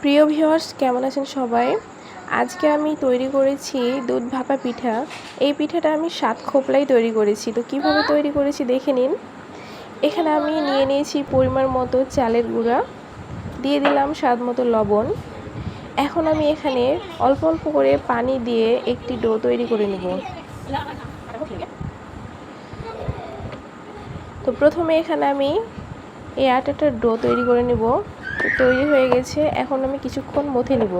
প্রিয় ভিউয়ার্স, কেমন আছেন সবাই? আজকে আমি তৈরি করেছি দুধ ভাপা পিঠা। এই পিঠাটা আমি 7 খোপলাই তৈরি করেছি। তো কিভাবে তৈরি করেছি দেখে নিন। এখানে আমি নিয়ে নিয়েছি পরিমাণ মতো চালের গুঁড়া, দিয়ে দিলাম স্বাদ মতো লবণ। এখন আমি এখানে অল্প অল্প করে পানি দিয়ে একটি ডো তৈরি করে নেব। তো প্রথমে এখানে আমি এই আটাটার ডো তৈরি করে নেব। তো তৈরি হয়ে গেছে, এখন আমি কিছুক্ষণ মথে নেব।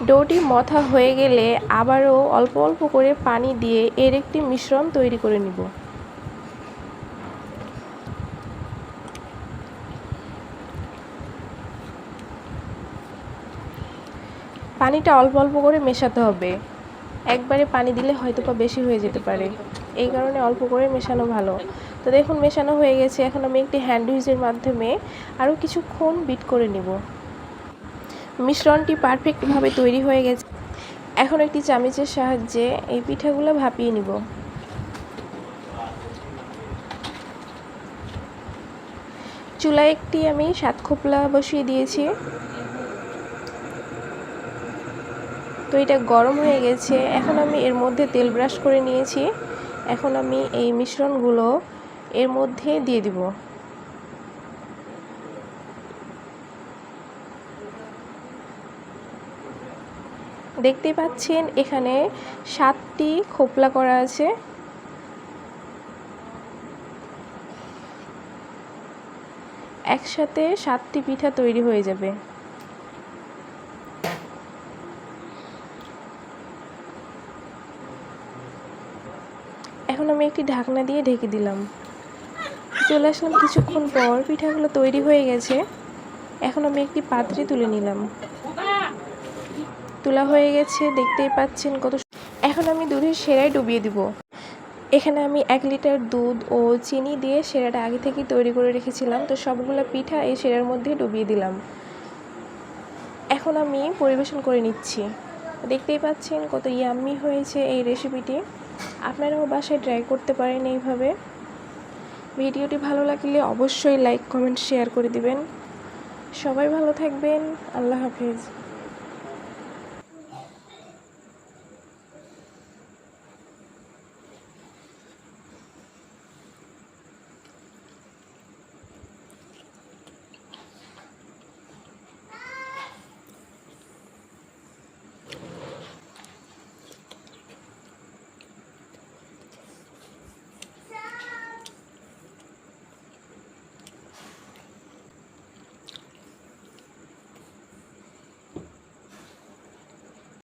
ডোটি মথা হয়ে গেলে আবারও অল্প অল্প করে পানি দিয়ে এর একটি মিশ্রণ তৈরি করে নিব। পানিটা অল্প অল্প করে মেশাতে হবে, একবারে পানি দিলে হয়তোবা বেশি হয়ে যেতে পারে, এই কারণে অল্প করে মেশানো ভালো। তো দেখুন মেশানো হয়ে গেছে, এখন আমি একটি হ্যান্ড উইচের মাধ্যমে আরও কিছুক্ষণ বিট করে নিব। মিশ্রণটি পারফেক্টভাবে তৈরি হয়ে গেছে। এখন একটি চামচের সাহায্যে এই পিঠাগুলো ভাপিয়ে নিব। চুলায় একটি আমি 7 খোপলা বসিয়ে দিয়েছি। তো এটা গরম হয়ে গেছে, এখন আমি এর মধ্যে তেল ব্রাশ করে নিয়েছি। এখন আমি এই মিশ্রণগুলো এর মধ্যে দিয়ে দিব। দেখতেই পাচ্ছেন এখানে 7টি খোপলা করা আছে। একসাথে 7টি পিঠা তৈরি হয়ে যাবে। এখন আমি একটি ঢাকনা দিয়ে ঢেকে দিলাম। চলে আসলাম কিছুক্ষণ পর, পিঠাগুলো তৈরি হয়ে গেছে। এখন আমি একটি পাত্রে তুলে নিলাম। তোলা হয়ে গেছে, দেখতেই পাচ্ছেন কত। এখন আমি দুধের সেরায় ডুবিয়ে দিব। এখানে আমি 1 লিটার দুধ ও চিনি দিয়ে সেরাটা আগে থেকেই তৈরি করে রেখেছিলাম। তো সবগুলো পিঠা এই সেরার মধ্যে ডুবিয়ে দিলাম। এখন আমি পরিবেশন করে নিচ্ছি। দেখতেই পাচ্ছেন কত ইয়াম্মি হয়েছে এই রেসিপিটি। আপনারাও বাসায় ট্রাই করতে পারেন এইভাবে। ভিডিওটি ভালো লাগলে অবশ্যই লাইক, কমেন্ট, শেয়ার করে দিবেন। সবাই ভালো থাকবেন। আল্লাহ হাফেজ।